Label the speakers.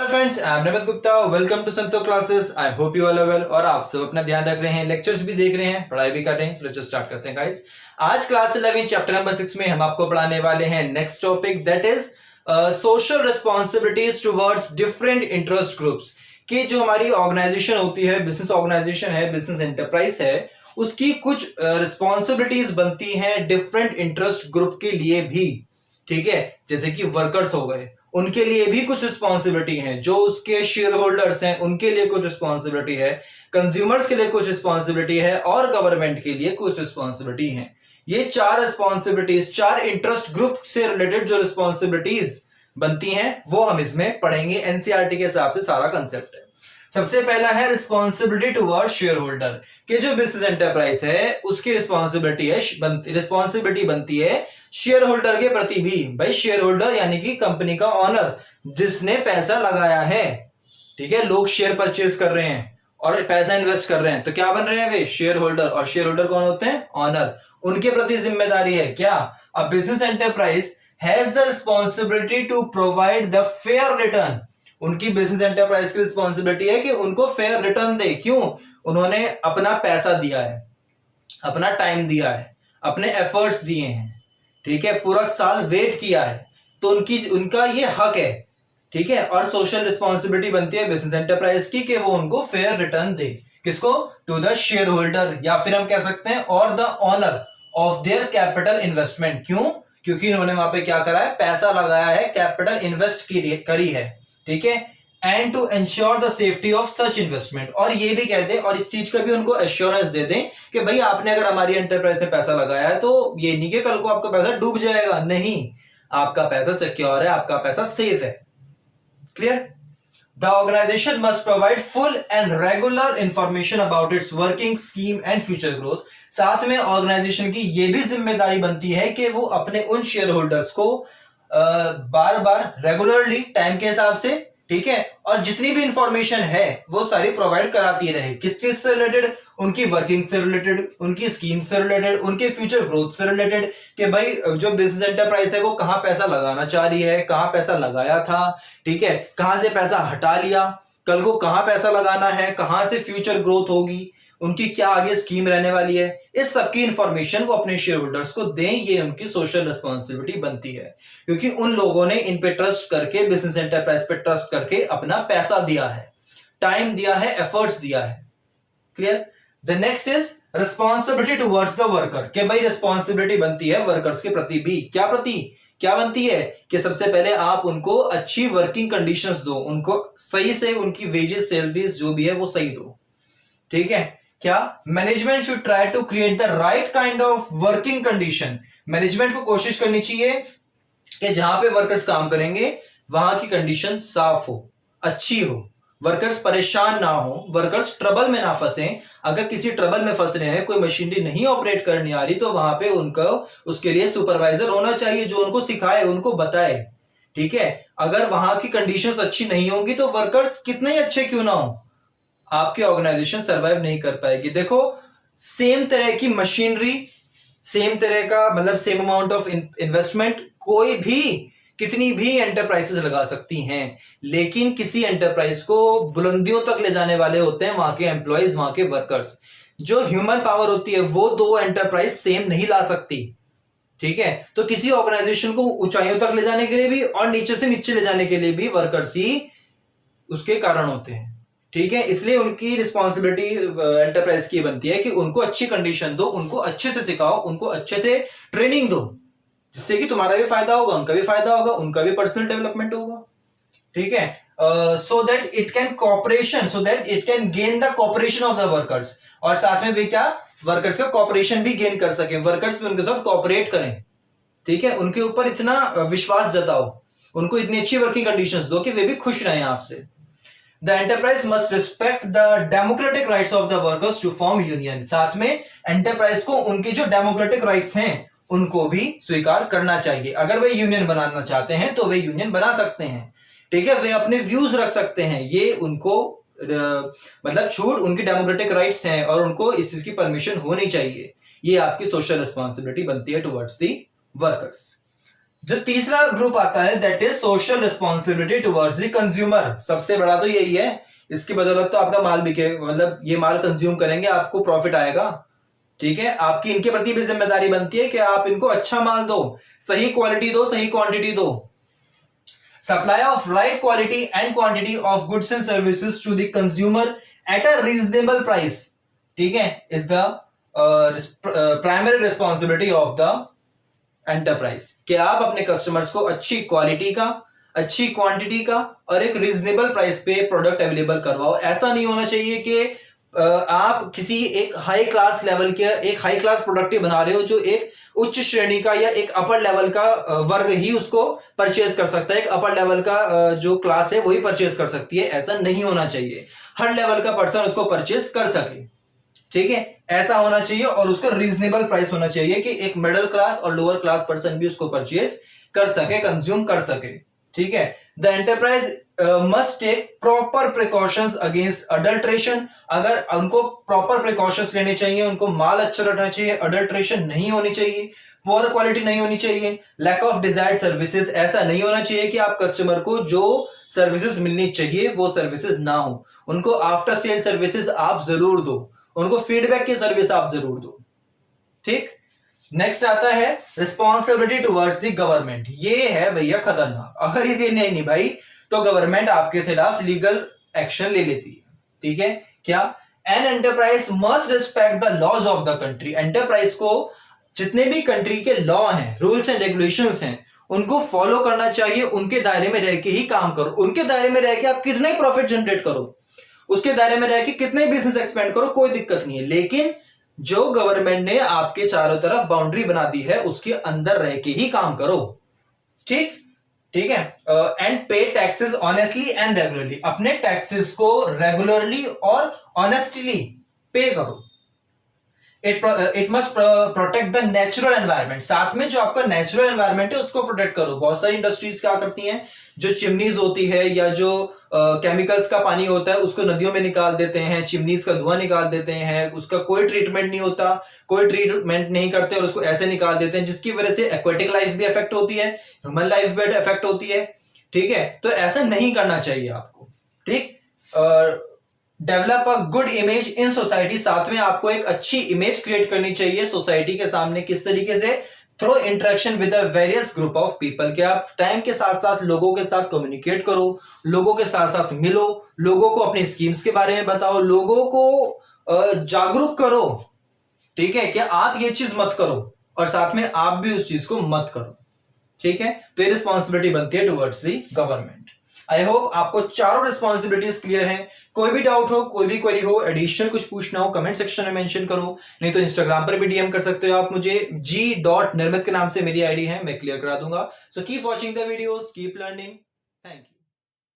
Speaker 1: Hello friends, I am Namit Gupta. Welcome to Santo classes. I hope you all are well और आप सब अपना ध्यान रख रहे हैं, लेक्चर्स भी देख रहे हैं, पढ़ाई भी कर रहे हैं। सो लेट्स स्टार्ट करते हैं गाइस। आज क्लास 11 चैप्टर नंबर 6 में हम आपको पढ़ाने वाले हैं next topic, that is social responsibilities towards different interest groups. कि जो हमारी ऑर्गेनाइजेशन होती है, बिजनेस ऑर्गेनाइजेशन है, बिजनेस एंटरप्राइज है, उसकी कुछ रिस्पॉन्सिबिलिटीज बनती हैं डिफरेंट इंटरेस्ट ग्रुप के लिए भी। ठीक है, जैसे कि वर्कर्स हो गए, उनके लिए भी कुछ रिस्पॉन्सिबिलिटी है। जो उसके शेयर होल्डर्स हैं उनके लिए कुछ रिस्पॉन्सिबिलिटी है, कंज्यूमर्स के लिए कुछ रिस्पॉन्सिबिलिटी है और गवर्नमेंट के लिए कुछ रिस्पॉन्सिबिलिटी है। ये चार रिस्पॉन्सिबिलिटीज, चार इंटरेस्ट ग्रुप से रिलेटेड जो रिस्पॉन्सिबिलिटीज बनती हैं वो हम इसमें पढ़ेंगे। एनसीईआरटी के हिसाब से सारा कंसेप्ट है। सबसे पहला है रिस्पॉन्सिबिलिटी टुवर्ड्स शेयर होल्डर। कि जो बिजनेस एंटरप्राइज है उसकी रिस्पॉन्सिबिलिटी बनती है शेयर होल्डर के प्रति भी। भाई शेयर होल्डर यानी कि कंपनी का ऑनर, जिसने पैसा लगाया है। ठीक है, लोग शेयर परचेज कर रहे हैं और पैसा इन्वेस्ट कर रहे हैं, तो क्या बन रहे हैं वे शेयर होल्डर। और शेयर होल्डर कौन होते हैं? ऑनर। उनके प्रति जिम्मेदारी है क्या? A business enterprise has the responsibility to provide the fair return. उनकी बिजनेस एंटरप्राइज की रिस्पॉन्सिबिलिटी है कि उनको फेयर रिटर्न दे। क्यों? उन्होंने अपना पैसा दिया है, अपना टाइम दिया है, अपने एफर्ट्स दिए हैं। ठीक है, पूरा साल वेट किया है, तो उनका ये हक है। ठीक है, और सोशल रिस्पॉन्सिबिलिटी बनती है बिजनेस एंटरप्राइज की कि वो उनको फेयर रिटर्न दे। किसको? टू द शेयर होल्डर, या फिर हम कह सकते हैं और the owner of their capital investment. क्यों? क्योंकि इन्होंने वहां पे क्या करा है? पैसा लगाया है, कैपिटल इन्वेस्ट करी है। ठीक है, and to ensure the safety of such investment. और ये भी कह दे और इस चीज का भी उनको एश्योरेंस दे दें कि भाई आपने अगर हमारी एंटरप्राइज में पैसा लगाया है तो ये नहीं कि कल को आपका पैसा डूब जाएगा। नहीं, आपका पैसा सिक्योर है, आपका पैसा सेफ है। Clear? The organisation must provide full and regular information about its working scheme and future growth. साथ में ऑर्गेनाइजेशन की यह भी जिम्मेदारी बनती है कि वो अपने उन शेयर होल्डर्स को बार बार रेगुलरली टाइम के हिसाब से, ठीक है, और जितनी भी इंफॉर्मेशन है वो सारी प्रोवाइड कराती रहे। किस चीज से रिलेटेड? उनकी वर्किंग से रिलेटेड, उनकी स्कीम से रिलेटेड, उनके फ्यूचर ग्रोथ से रिलेटेड। कि भाई जो बिजनेस एंटरप्राइज है वो कहां पैसा लगाना चाह रही है, कहां पैसा लगाया था, ठीक है, कहां से पैसा हटा लिया, कल को कहां पैसा लगाना है, कहां से फ्यूचर ग्रोथ होगी, उनकी क्या आगे स्कीम रहने वाली है। इस सबकी इंफॉर्मेशन वो अपने शेयर होल्डर्स को दें। ये उनकी सोशल रिस्पॉन्सिबिलिटी बनती है, क्योंकि उन लोगों ने इन पे ट्रस्ट करके, बिजनेस एंटरप्राइज पे ट्रस्ट करके अपना पैसा दिया है, टाइम दिया है, एफर्ट्स दिया है। Clear? The next is responsibility towards the worker. कि भाई रिस्पॉन्सिबिलिटी बनती है वर्कर्स के प्रति भी। क्या बनती है? कि सबसे पहले आप उनको अच्छी वर्किंग कंडीशंस दो, उनको सही से उनकी वेजेस, सैलरीज जो भी है वो सही दो। ठीक है, क्या? Management should try to create the right kind of working condition. Management को कोशिश करनी चाहिए कि जहां पे वर्कर्स काम करेंगे वहां की कंडीशन साफ हो, अच्छी हो, वर्कर्स परेशान ना हो, वर्कर्स ट्रबल में ना फंसे। अगर किसी ट्रबल में फंस रहे हैं, कोई मशीनरी नहीं ऑपरेट करनी आ रही, तो वहां पे उनको उसके लिए सुपरवाइजर होना चाहिए जो उनको सिखाए, उनको बताए। ठीक है, अगर वहां की कंडीशंस अच्छी नहीं होंगी तो वर्कर्स कितने ही अच्छे क्यों ना हो, आपकी ऑर्गेनाइजेशन सरवाइव नहीं कर पाएगी। देखो, सेम तरह की मशीनरी, सेम तरह का मतलब सेम अमाउंट ऑफ इन्वेस्टमेंट कोई भी, कितनी भी एंटरप्राइजेस लगा सकती हैं, लेकिन किसी एंटरप्राइज को बुलंदियों तक ले जाने वाले होते हैं वहां के एम्प्लॉयज, वहां के वर्कर्स। जो ह्यूमन पावर होती है वो दो एंटरप्राइज सेम नहीं ला सकती। ठीक है, तो किसी ऑर्गेनाइजेशन को ऊंचाइयों तक ले जाने के लिए भी और नीचे से नीचे ले जाने के लिए भी वर्कर्स ही उसके कारण होते हैं। ठीक है, इसलिए उनकी रिस्पॉन्सिबिलिटी एंटरप्राइज की बनती है कि उनको अच्छी कंडीशन दो, उनको अच्छे से सिखाओ, उनको अच्छे से ट्रेनिंग दो, जिससे कि तुम्हारा भी फायदा होगा, उनका भी फायदा होगा, उनका भी पर्सनल डेवलपमेंट होगा। ठीक है, so that it can gain the cooperation of the workers. और साथ में वे क्या? वर्कर्स का कॉपरेशन भी गेन कर सके, वर्कर्स भी उनके साथ कॉपरेट करें। ठीक है, उनके ऊपर इतना विश्वास जताओ, उनको इतनी अच्छी वर्किंग कंडीशंस दो कि वे भी खुश रहें आपसे। The enterprise must respect the democratic rights of the workers to form union. साथ में एंटरप्राइज को उनके जो डेमोक्रेटिक राइट्स हैं उनको भी स्वीकार करना चाहिए। अगर वे यूनियन बनाना चाहते हैं तो वे यूनियन बना सकते हैं। ठीक है, वे अपने व्यूज रख सकते हैं, ये उनको मतलब छूट, उनकी डेमोक्रेटिक राइट्स हैं और उनको इस चीज की परमिशन होनी चाहिए। ये आपकी सोशल रिस्पॉन्सिबिलिटी बनती है टुवर्ड्स दी वर्कर्स। जो तीसरा ग्रुप आता है that is social responsibility towards the consumer. सबसे बड़ा तो यही है, इसकी बदौलत तो आपका माल बिके, मतलब ये माल कंज्यूम करेंगे, आपको प्रॉफिट आएगा। ठीक है, आपकी इनके प्रति भी जिम्मेदारी बनती है कि आप इनको अच्छा माल दो, सही क्वालिटी दो, सही क्वांटिटी दो। Supply of right quality and quantity of goods and services to the consumer at a reasonable price, ठीक है, is the primary responsibility of the enterprise. कि आप अपने कस्टमर्स को अच्छी क्वालिटी का, अच्छी क्वांटिटी का और एक रीजनेबल प्राइस पे प्रोडक्ट अवेलेबल करवाओ। ऐसा नहीं होना चाहिए कि आप किसी एक हाई क्लास लेवल के एक हाई क्लास प्रोडक्ट ही बना रहे हो जो एक उच्च श्रेणी का या एक अपर लेवल का वर्ग ही उसको परचेज कर सकता है, एक अपर लेवल का जो क्लास है वही परचेज कर सकती है। ऐसा नहीं होना चाहिए, हर लेवल का पर्सन उसको परचेज कर सके। ठीक है, ऐसा होना चाहिए और उसका रीजनेबल प्राइस होना चाहिए कि एक मिडिल क्लास और लोअर क्लास पर्सन भी उसको परचेज कर सके, कंज्यूम कर सके। ठीक है, the enterprise must take proper precautions against adulteration. अगर उनको प्रॉपर प्रिकॉशंस लेने चाहिए, उनको माल अच्छा रखना चाहिए, अडल्ट्रेशन नहीं होनी चाहिए, पुअर क्वालिटी नहीं होनी चाहिए, लैक ऑफ डिजायर्ड सर्विसेज। ऐसा नहीं होना चाहिए कि आप कस्टमर को जो सर्विसेज मिलनी चाहिए वो सर्विसेज ना हो। उनको आफ्टर सेल सर्विसेज आप जरूर दो, उनको फीडबैक की सर्विस आप जरूर दो। ठीक, नेक्स्ट आता है रिस्पॉन्सिबिलिटी टुवर्ड्स द गवर्नमेंट। ये है भैया खतरनाक, अगर इसे नहीं निभाई तो गवर्नमेंट आपके खिलाफ लीगल एक्शन ले लेती है। ठीक है, क्या? An enterprise must respect the laws of the country. Enterprise को जितने भी कंट्री के लॉ हैं, रूल्स एंड रेगुलेशंस हैं, उनको फॉलो करना चाहिए। उनके दायरे में रह के ही काम करो। उनके दायरे में रह के आप कितना ही प्रॉफिट जनरेट करो, उसके दायरे में रह के कितने बिजनेस एक्सपेंड करो, कोई दिक्कत नहीं है। लेकिन जो गवर्नमेंट ने आपके चारों तरफ बाउंड्री बना दी है उसके अंदर रह के ही काम करो। ठीक, ठीक है। एंड पे टैक्सेस ऑनेस्टली एंड रेगुलरली। अपने टैक्सेस को रेगुलरली और ऑनेस्टली पे करो। It must protect the natural environment. साथ में जो आपका नेचुरल एनवायरनमेंट है उसको प्रोटेक्ट करो। बहुत सारी इंडस्ट्रीज क्या करती हैं, जो चिमनीज होती है या जो केमिकल्स का पानी होता है उसको नदियों में निकाल देते हैं, चिमनीज का धुआं निकाल देते हैं, उसका कोई ट्रीटमेंट नहीं होता, कोई ट्रीटमेंट नहीं करते और उसको ऐसे निकाल देते हैं, जिसकी वजह से एक्वेटिक लाइफ भी अफेक्ट होती है, ह्यूमन लाइफ भी अफेक्ट होती है। ठीक है, तो ऐसा नहीं करना चाहिए आपको। ठीक, develop a good image in society. साथ में आपको एक अच्छी इमेज क्रिएट करनी चाहिए सोसाइटी के सामने। किस तरीके से? Through interaction with a various group of people. के आप टाइम के साथ साथ लोगों के साथ कम्युनिकेट करो, लोगों के साथ साथ मिलो, लोगों को अपनी स्कीम्स के बारे में बताओ, लोगों को जागरूक करो। ठीक है, कि आप ये चीज मत करो और साथ में आप भी उस चीज को मत करो। ठीक है, तो ये रिस्पॉन्सिबिलिटी बनती है towards the government. I hope आपको चारों रिस्पॉन्सिबिलिटीज क्लियर हैं। कोई भी डाउट हो, कोई भी क्वेरी हो, एडिशनल कुछ पूछना हो, कमेंट सेक्शन में मेंशन करो, नहीं तो इंस्टाग्राम पर भी डीएम कर सकते हो आप मुझे। g.nirmit के नाम से मेरी आईडी है, मैं क्लियर करा दूंगा। So keep watching the videos, keep learning. Thank you.